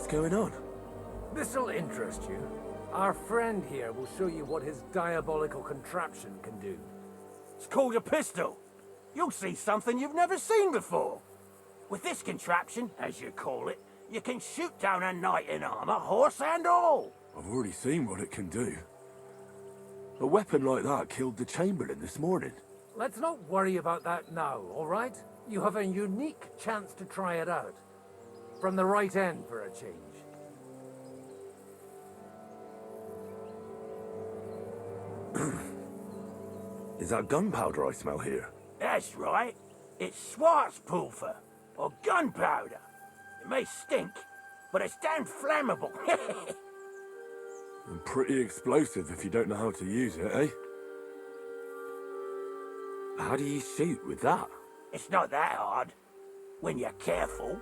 What's going on? This'll interest you. Our friend here will show you what his diabolical contraption can do. It's called a pistol. You'll see something you've never seen before. With this contraption, as you call it, you can shoot down a knight in armor, horse and all. I've already seen what it can do. A weapon like that killed the Chamberlain this morning. Let's not worry about that now, all right? You have a unique chance to try it out. From the right end for a change. Is that gunpowder I smell here? That's right. It's Schwarzpulver, or gunpowder. It may stink, but it's damn flammable. And pretty explosive if you don't know how to use it, eh? How do you shoot with that? It's not that hard, when you're careful.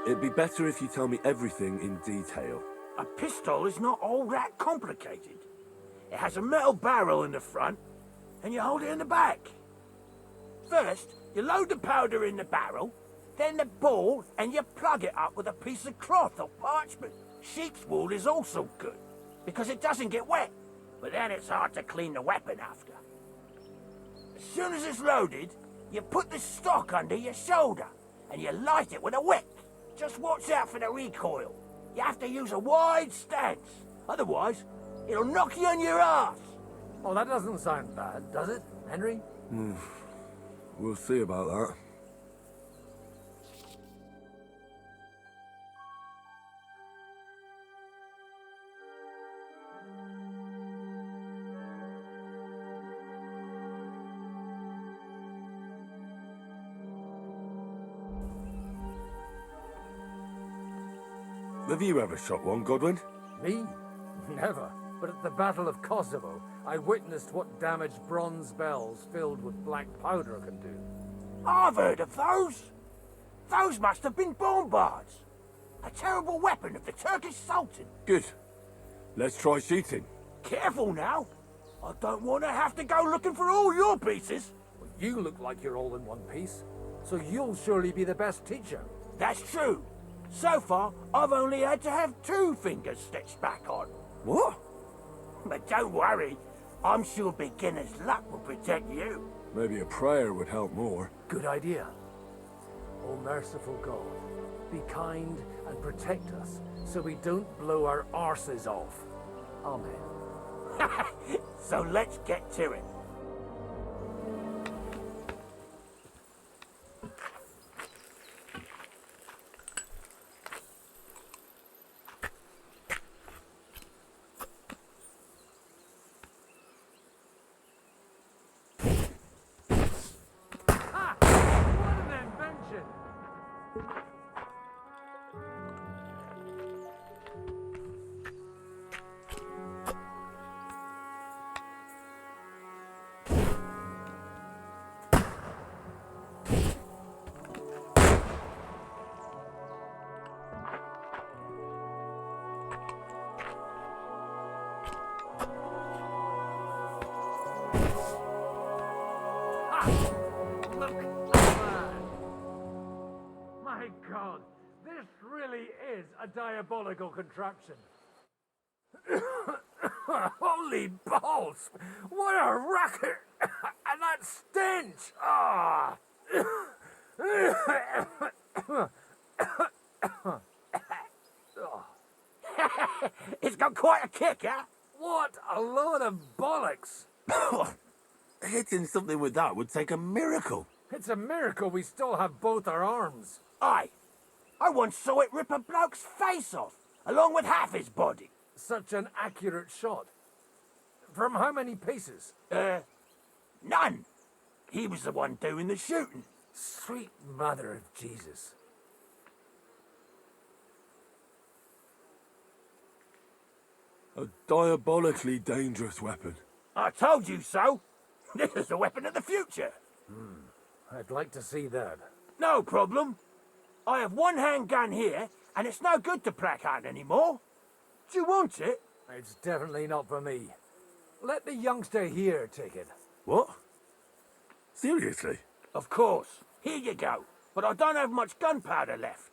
It'd be better if you tell me everything in detail. A pistol is not all that complicated. It has a metal barrel in the front, and you hold it in the back. First, you load the powder in the barrel, then the ball, and you plug it up with a piece of cloth or parchment. Sheep's wool is also good, because it doesn't get wet, but then it's hard to clean the weapon after. As soon as it's loaded, you put the stock under your shoulder, and you light it with a wick. Just watch out for the recoil. You have to use a wide stance, otherwise it'll knock you on your ass. Oh, that doesn't sound bad, does it, Henry? We'll see about that. Have you ever shot one, Godwin? Me? Never. But at the Battle of Kosovo, I witnessed what damage bronze bells filled with black powder can do. I've heard of those. Those must have been bombards. A terrible weapon of the Turkish Sultan. Good. Let's try shooting. Careful now. I don't want to have to go looking for all your pieces. Well, you look like you're all in one piece, so you'll surely be the best teacher. That's true. So far, I've only had to have 2 fingers stitched back on. What? But don't worry. I'm sure beginner's luck will protect you. Maybe a prayer would help more. Good idea. O merciful God, be kind and protect us so we don't blow our arses off. Amen. So let's get to it. My God, this really is a diabolical contraption. Holy balls! What a racket! And that stench! Ah! It's got quite a kick, huh? What a load of bollocks! Hitting something with that would take a miracle. It's a miracle we still have both our arms. Aye. I once saw it rip a bloke's face off, along with half his body. Such an accurate shot. From how many paces? None. He was the one doing the shooting. Sweet mother of Jesus. A diabolically dangerous weapon. I told you so. This is the weapon of the future. I'd like to see that. No problem. I have one handgun here, and it's no good to placard anymore. Do you want it? It's definitely not for me. Let the youngster here take it. What? Seriously? Of course. Here you go. but I don't have much gunpowder left.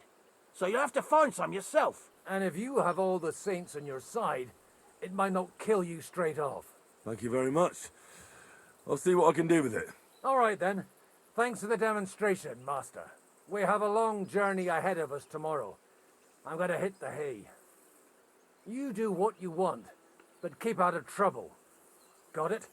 So you'll have to find some yourself. And if you have all the saints on your side, it might not kill you straight off. Thank you very much. I'll see what I can do with it. All right then. Thanks for the demonstration, Master. We have a long journey ahead of us tomorrow. I'm gonna hit the hay. You do what you want, but keep out of trouble. Got it?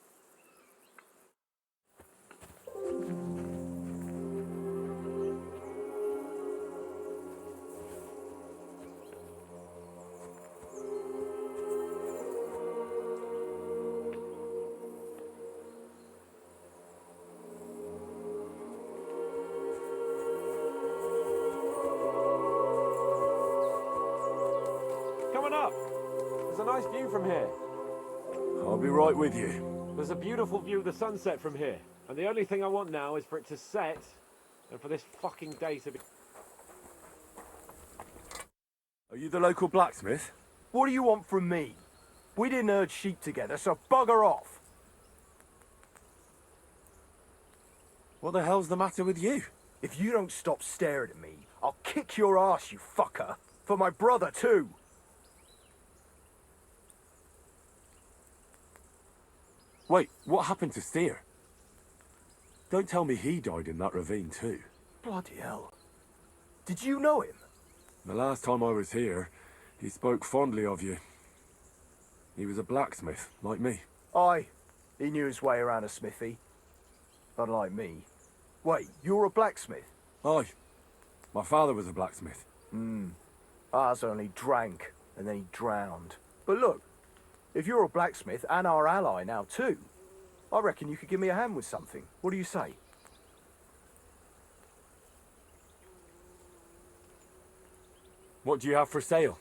Coming up. There's a nice view from here. I'll be right with you. There's a beautiful view of the sunset from here. And the only thing I want now is for it to set and for this fucking day to be... Are you the local blacksmith? What do you want from me? We didn't herd sheep together, so bugger off. What the hell's the matter with you? If you don't stop staring at me, I'll kick your ass, you fucker. For my brother, too. Wait, what happened to Steer? Don't tell me he died in that ravine too. Bloody hell. Did you know him? The last time I was here, he spoke fondly of you. He was a blacksmith, like me. Aye. He knew his way around a smithy. Unlike me. Wait, you're a blacksmith? Aye. My father was a blacksmith. Ours only drank, and then he drowned. But look, if you're a blacksmith and our ally now too, I reckon you could give me a hand with something. What do you say? What do you have for sale?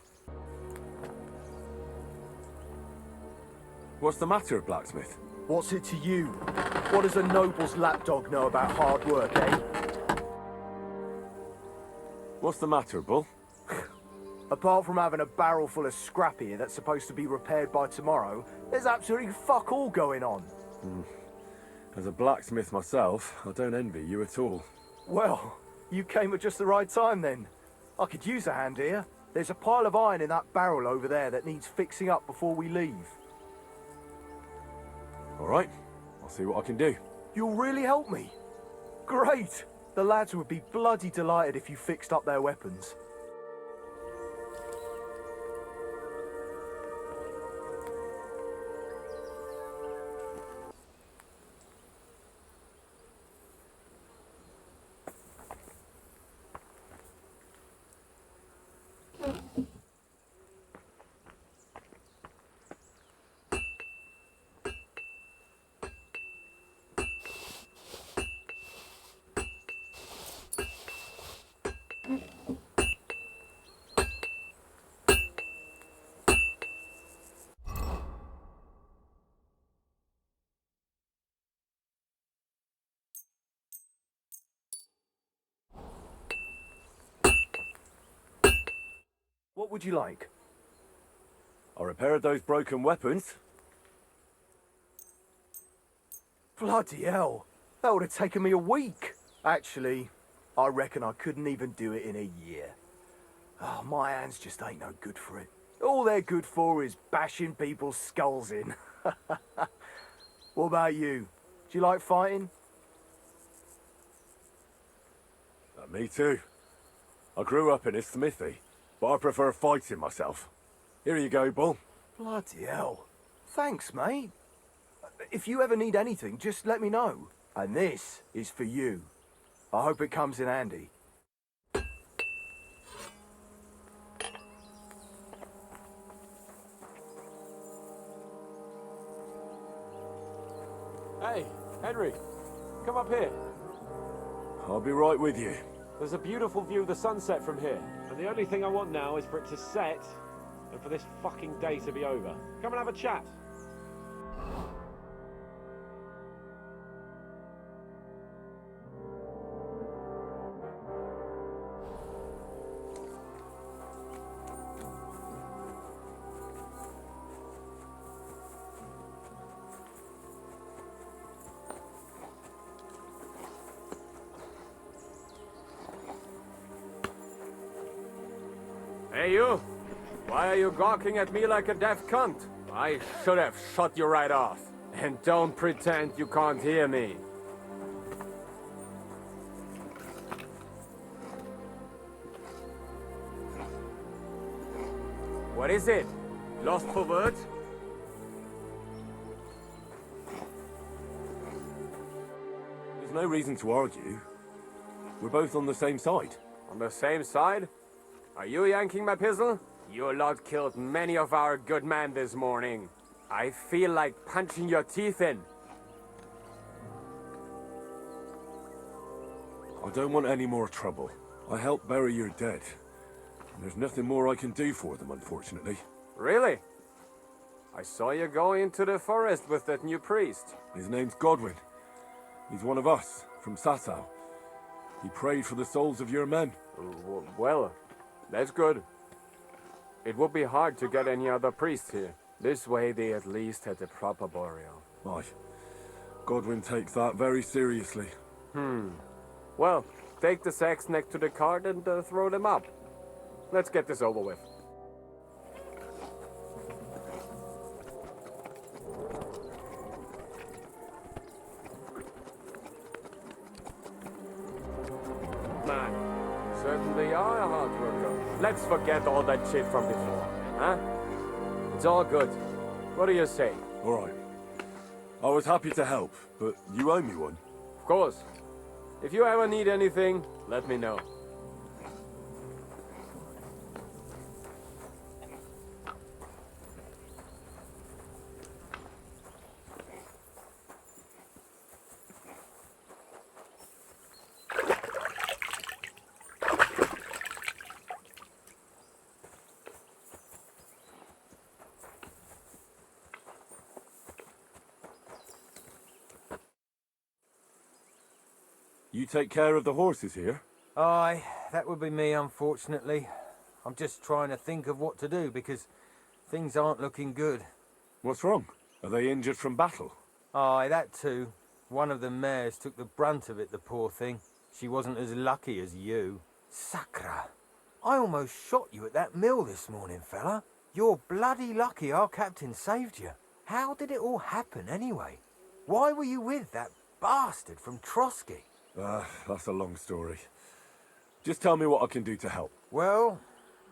What's the matter, blacksmith? What's it to you? What does a noble's lapdog know about hard work, eh? What's the matter, Bull? Apart from having a barrel full of scrap here that's supposed to be repaired by tomorrow, there's absolutely fuck all going on. As a blacksmith myself, I don't envy you at all. Well, you came at just the right time then. I could use a hand here. There's a pile of iron in that barrel over there that needs fixing up before we leave. All right, I'll see what I can do. You'll really help me? Great! The lads would be bloody delighted if you fixed up their weapons. What would you like? I repaired those broken weapons. Bloody hell. That would have taken me a week. Actually, I reckon I couldn't even do it in a year. Oh, my hands just ain't no good for it. All they're good for is bashing people's skulls in. What about you? Do you like fighting? Me too. I grew up in a smithy, but I prefer fighting myself. Here you go, Bull. Bloody hell. Thanks, mate. If you ever need anything, just let me know. And this is for you. I hope it comes in handy. Hey, Henry, come up here. I'll be right with you. There's a beautiful view of the sunset from here. And the only thing I want now is for it to set and for this fucking day to be over. Come and have a chat. Hey, you! Why are you gawking at me like a deaf cunt? I should have shut you right off. And don't pretend you can't hear me. What is it? Lost for words? There's no reason to argue. We're both on the same side. On the same side? Are you yanking my pistol? Your lot killed many of our good men this morning. I feel like punching your teeth in. I don't want any more trouble. I helped bury your dead. And there's nothing more I can do for them, unfortunately. Really? I saw you go into the forest with that new priest. His name's Godwin. He's one of us, from Sasau. He prayed for the souls of your men. Well, that's good. It would be hard to get any other priests here. This way they at least had a proper burial. Aye. Godwin takes that very seriously. Well, take the sacks next to the cart and throw them up. Let's get this over with. Man, certainly are a hard worker. Let's forget all that shit from before, huh? It's all good. What do you say? All right. I was happy to help, but you owe me one. Of course. If you ever need anything, let me know. You take care of the horses here? Aye, that would be me, unfortunately. I'm just trying to think of what to do, because things aren't looking good. What's wrong? Are they injured from battle? Aye, that too. One of the mares took the brunt of it, the poor thing. She wasn't as lucky as you. Sacra! I almost shot you at that mill this morning, fella. You're bloody lucky our captain saved you. How did it all happen, anyway? Why were you with that bastard from Trotsky? That's a long story. Just tell me what I can do to help. Well,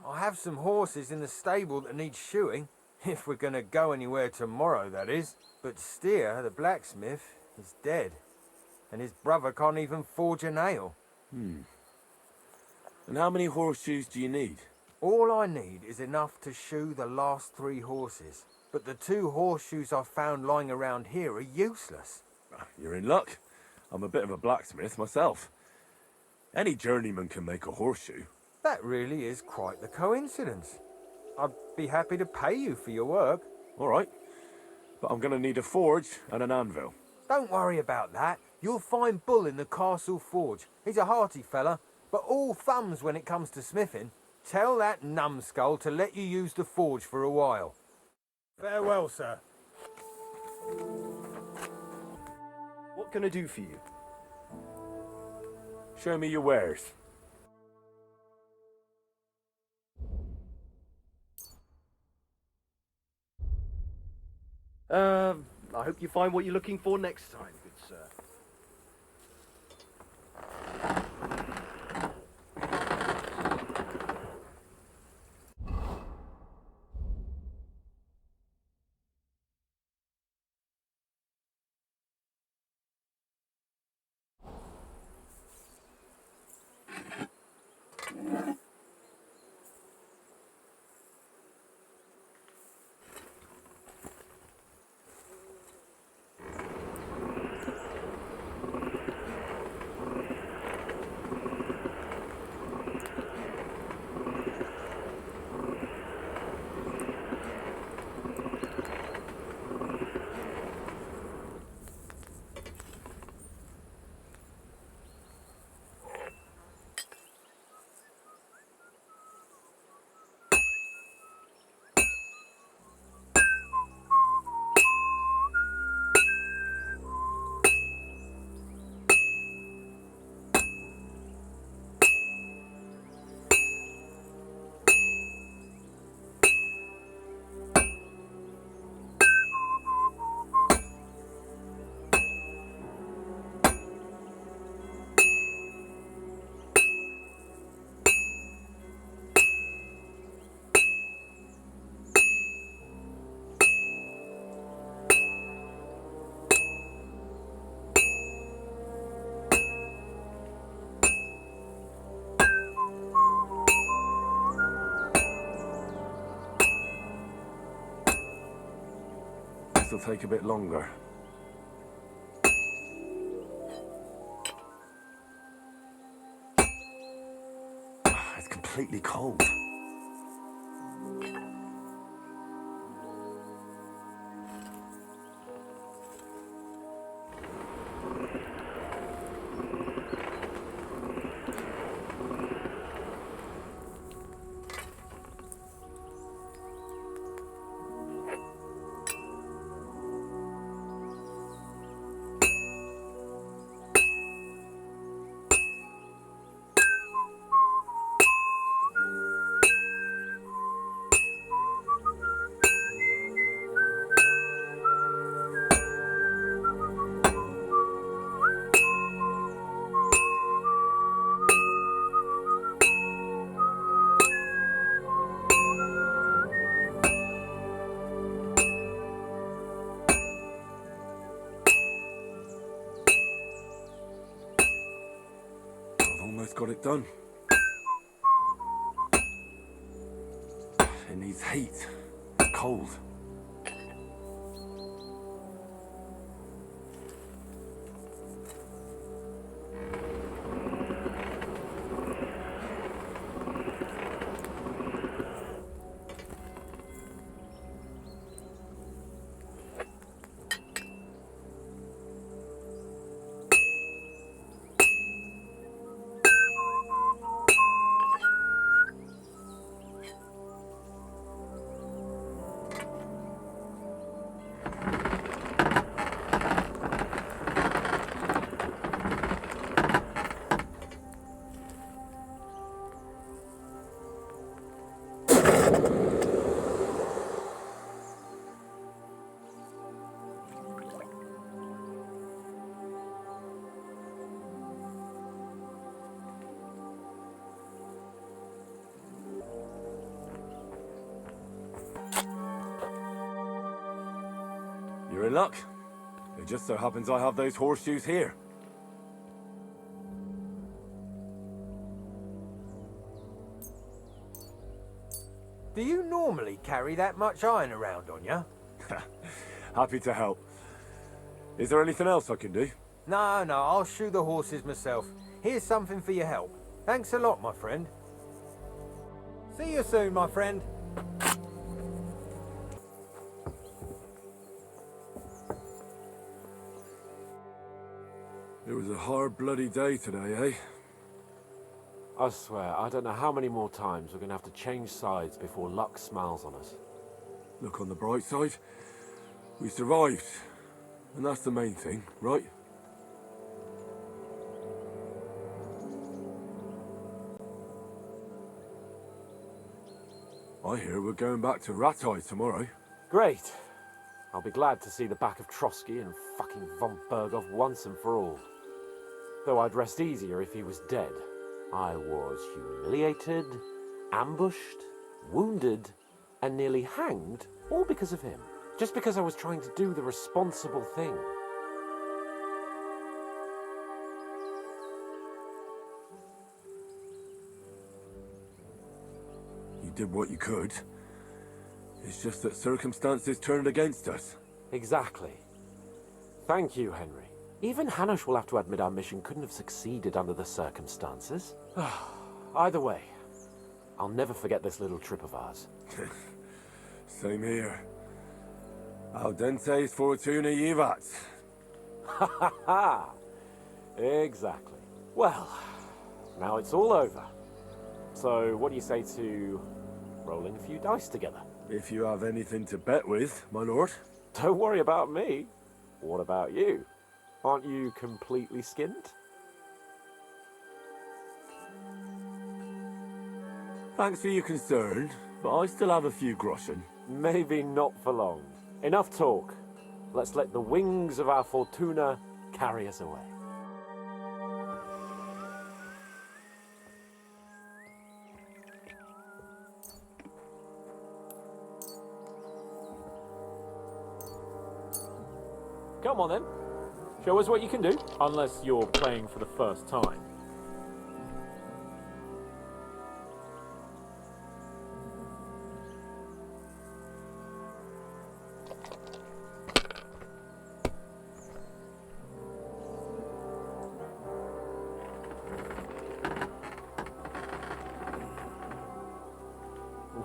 I have some horses in the stable that need shoeing. If we're going to go anywhere tomorrow, that is. But Steer, the blacksmith, is dead. And his brother can't even forge a nail. And how many horseshoes do you need? All I need is enough to shoe the last 3 horses. But the 2 horseshoes I found lying around here are useless. You're in luck. I'm a bit of a blacksmith myself. Any journeyman can make a horseshoe. That really is quite the coincidence. I'd be happy to pay you for your work. All right. But I'm going to need a forge and an anvil. Don't worry about that. You'll find Bull in the castle forge. He's a hearty fella, but all thumbs when it comes to smithing. Tell that numbskull to let you use the forge for a while. Farewell, sir. What can I do for you? Show me your wares. I hope you find what you're looking for next time, good sir. This'll take a bit longer. It's completely cold. Almost got it done. It needs heat, cold. You're in luck. It just so happens I have those horseshoes here. Do you normally carry that much iron around on you? Happy to help. Is there anything else I can do? No, I'll shoe the horses myself. Here's something for your help. Thanks a lot, my friend. See you soon, my friend. It was a hard bloody day today, eh? I swear, I don't know how many more times we're gonna have to change sides before luck smiles on us. Look on the bright side. We survived. And that's the main thing, right? I hear we're going back to Rattay tomorrow. Great. I'll be glad to see the back of Trotsky and fucking von Berghoff once and for all. Though I'd rest easier if he was dead. I was humiliated, ambushed, wounded, and nearly hanged, all because of him. Just because I was trying to do the responsible thing. You did what you could. It's just that circumstances turned against us. Exactly. Thank you, Henry. Even Hanush will have to admit our mission couldn't have succeeded under the circumstances. Either way, I'll never forget this little trip of ours. Same here. Al dentes fortuna jivat. Ha ha ha! Exactly. Well, now it's all over. So, what do you say to rolling a few dice together? If you have anything to bet with, my lord. Don't worry about me. What about you? Aren't you completely skint? Thanks for your concern, but I still have a few groschen. Maybe not for long. Enough talk. Let's let the wings of our fortuna carry us away. Come on then. Show us what you can do. Unless you're playing for the first time.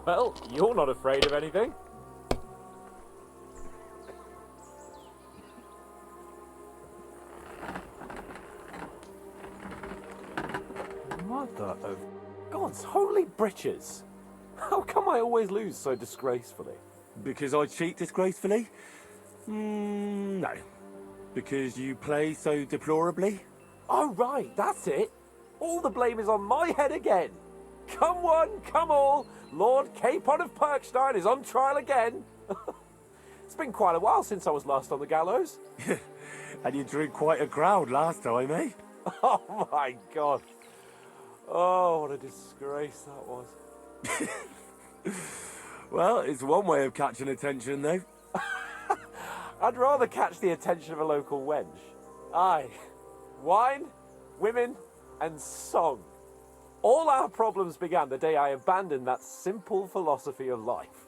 Well, you're not afraid of anything. Mother of God's holy britches. How come I always lose so disgracefully? Because I cheat disgracefully? No. Because you play so deplorably? Oh, right, that's it. All the blame is on my head again. Come one, come all. Lord Capon of Perkstein is on trial again. It's been quite a while since I was last on the gallows. And you drew quite a crowd last time, eh? Oh, my God. Oh, what a disgrace that was. Well, it's one way of catching attention, though. I'd rather catch the attention of a local wench. Aye. Wine, women, and song. All our problems began the day I abandoned that simple philosophy of life.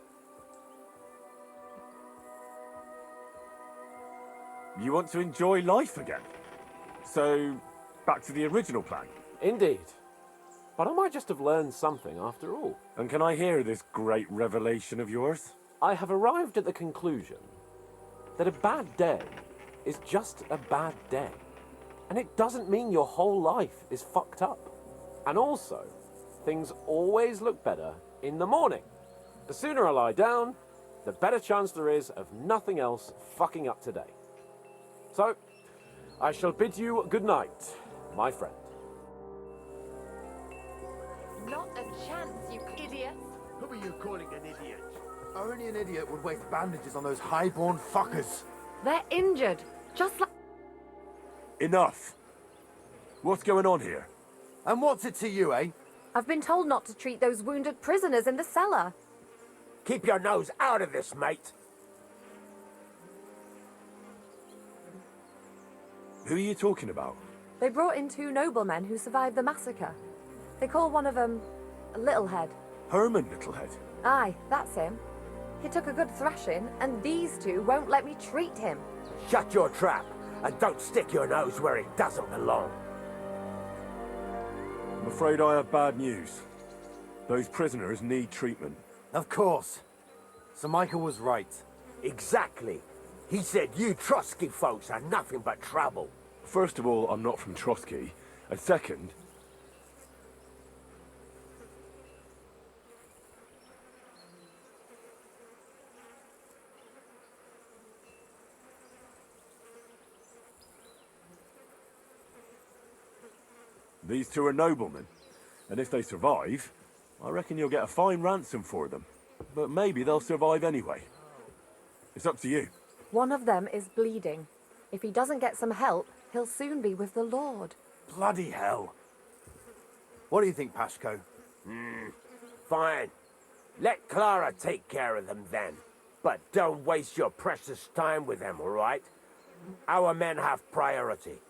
You want to enjoy life again? So, back to the original plan. Indeed. But I might just have learned something after all. And can I hear this great revelation of yours? I have arrived at the conclusion that a bad day is just a bad day. And it doesn't mean your whole life is fucked up. And also, things always look better in the morning. The sooner I lie down, the better chance there is of nothing else fucking up today. So, I shall bid you good night, my friend. Not a chance, you idiot. Who are you calling an idiot? Only an idiot would waste bandages on those highborn fuckers. They're injured, just like... Enough! What's going on here? And what's it to you, eh? I've been told not to treat those wounded prisoners in the cellar. Keep your nose out of this, mate. Who are you talking about? They brought in 2 noblemen who survived the massacre. They call one of them Littlehead. Herman Littlehead. Aye, that's him. He took a good thrashing, and these 2 won't let me treat him. Shut your trap and don't stick your nose where it doesn't belong. I'm afraid I have bad news. Those prisoners need treatment. Of course. Sir Michael was right. Exactly. He said you Trotsky folks are nothing but trouble. First of all, I'm not from Trotsky. And second... These 2 are noblemen. And if they survive, I reckon you'll get a fine ransom for them. But maybe they'll survive anyway. It's up to you. One of them is bleeding. If he doesn't get some help, he'll soon be with the Lord. Bloody hell. What do you think, Pashko? Fine. Let Clara take care of them then. But don't waste your precious time with them, all right? Our men have priority.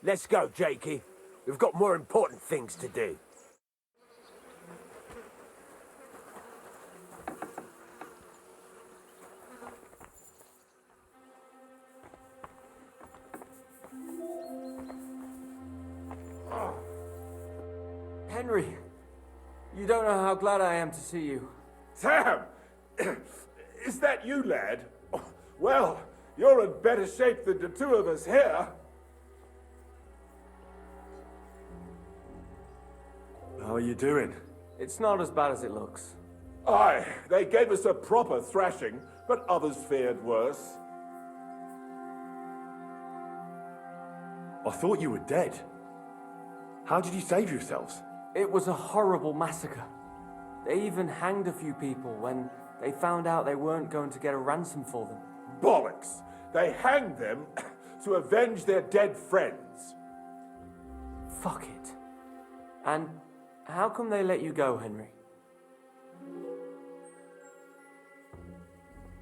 Let's go, Jakey. We've got more important things to do. Henry, you don't know how glad I am to see you. Sam! Is that you, lad? Well, you're in better shape than the 2 of us here. How are you doing? It's not as bad as it looks. Aye, they gave us a proper thrashing, but others fared worse. I thought you were dead. How did you save yourselves? It was a horrible massacre. They even hanged a few people when they found out they weren't going to get a ransom for them. Bollocks! They hanged them to avenge their dead friends. Fuck it. And how come they let you go, Henry?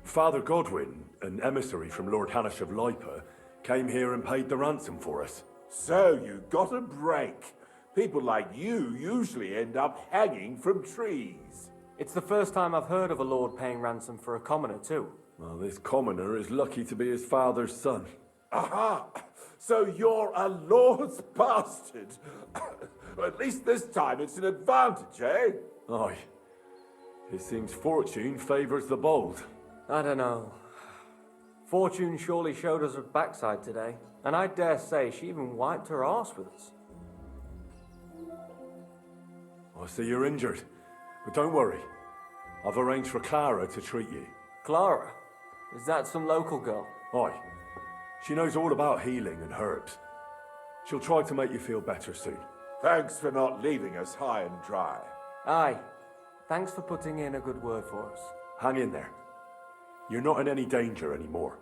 Father Godwin, an emissary from Lord Hanish of Lipa, came here and paid the ransom for us. So you got a break. People like you usually end up hanging from trees. It's the first time I've heard of a lord paying ransom for a commoner, too. Well, this commoner is lucky to be his father's son. Aha! So you're a lord's bastard. At least this time it's an advantage, eh? Aye. It seems fortune favours the bold. I don't know. Fortune surely showed us her backside today, and I dare say she even wiped her arse with us. I see you're injured, but don't worry. I've arranged for Clara to treat you. Clara? Is that some local girl? Aye. She knows all about healing and herbs. She'll try to make you feel better soon. Thanks for not leaving us high and dry. Aye. Thanks for putting in a good word for us. Hang in there. You're not in any danger anymore.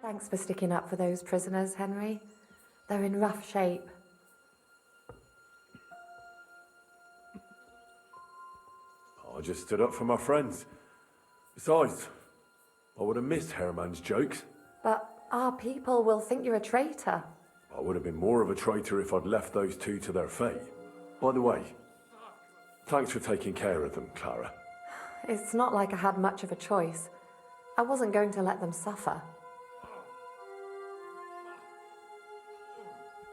Thanks for sticking up for those prisoners, Henry. They're in rough shape. I just stood up for my friends. Besides, I would have missed Herman's jokes. But our people will think you're a traitor. I would have been more of a traitor if I'd left those two to their fate. By the way, thanks for taking care of them, Clara. It's not like I had much of a choice. I wasn't going to let them suffer.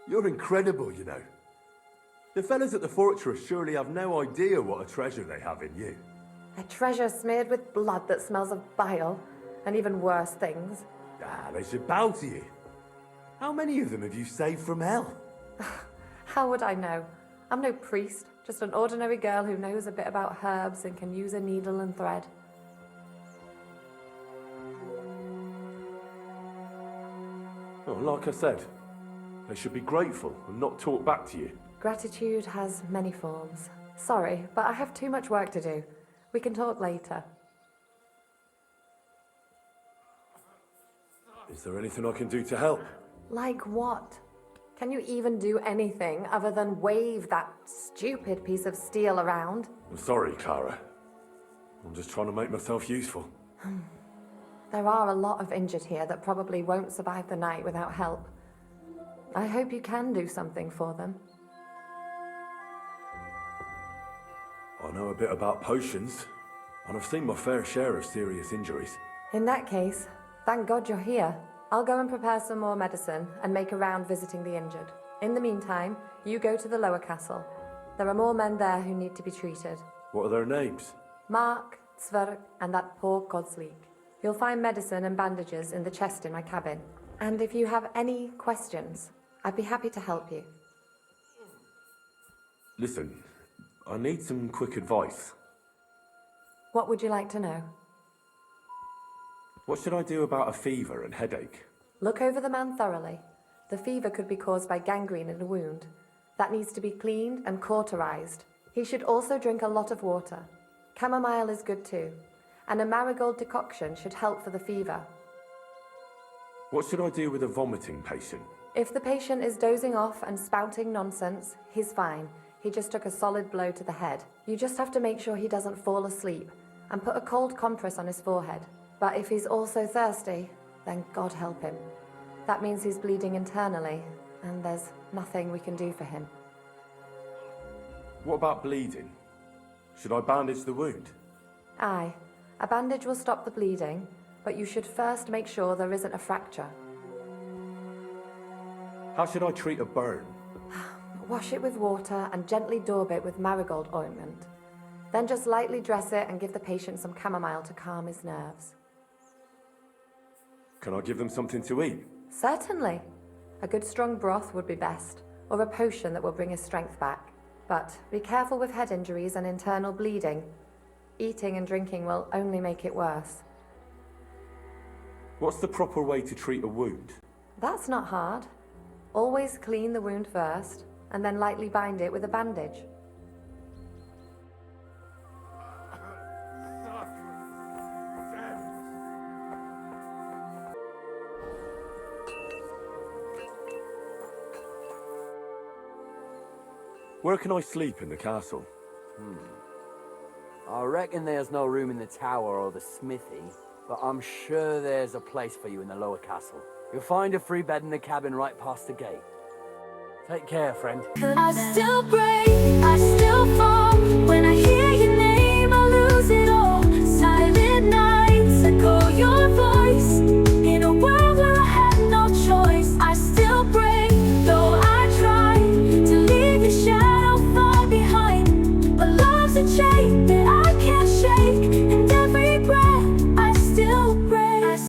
You're incredible, you know. The fellas at the fortress surely have no idea what a treasure they have in you. A treasure smeared with blood that smells of bile, and even worse things. Ah, they should bow to you. How many of them have you saved from hell? How would I know? I'm no priest, just an ordinary girl who knows a bit about herbs and can use a needle and thread. Well, like I said, they should be grateful and not talk back to you. Gratitude has many forms. Sorry, but I have too much work to do. We can talk later. Is there anything I can do to help? Like what? Can you even do anything other than wave that stupid piece of steel around? I'm sorry, Clara. I'm just trying to make myself useful. There are a lot of injured here that probably won't survive the night without help. I hope you can do something for them. I know a bit about potions, and I've seen my fair share of serious injuries. In that case, thank God you're here. I'll go and prepare some more medicine and make a round visiting the injured. In the meantime, you go to the lower castle. There are more men there who need to be treated. What are their names? Mark, Sverk, and that poor Godsleek. You'll find medicine and bandages in the chest in my cabin. And if you have any questions, I'd be happy to help you. Listen, I need some quick advice. What would you like to know? What should I do about a fever and headache? Look over the man thoroughly. The fever could be caused by gangrene in a wound. That needs to be cleaned and cauterized. He should also drink a lot of water. Chamomile is good too. And a marigold decoction should help for the fever. What should I do with a vomiting patient? If the patient is dozing off and spouting nonsense, he's fine. He just took a solid blow to the head. You just have to make sure he doesn't fall asleep and put a cold compress on his forehead. But if he's also thirsty, then God help him. That means he's bleeding internally, and there's nothing we can do for him. What about bleeding? Should I bandage the wound? Aye. A bandage will stop the bleeding, but you should first make sure there isn't a fracture. How should I treat a burn? Wash it with water and gently daub it with marigold ointment. Then just lightly dress it and give the patient some chamomile to calm his nerves. Can I give them something to eat? Certainly. A good strong broth would be best, or a potion that will bring his strength back. But be careful with head injuries and internal bleeding. Eating and drinking will only make it worse. What's the proper way to treat a wound? That's not hard. Always clean the wound first, and then lightly bind it with a bandage. Where can I sleep in the castle? I reckon there's no room in the tower or the smithy, but I'm sure there's a place for you in the lower castle. You'll find a free bed in the cabin right past the gate. Take care, friend. I still break, I still fall when I hear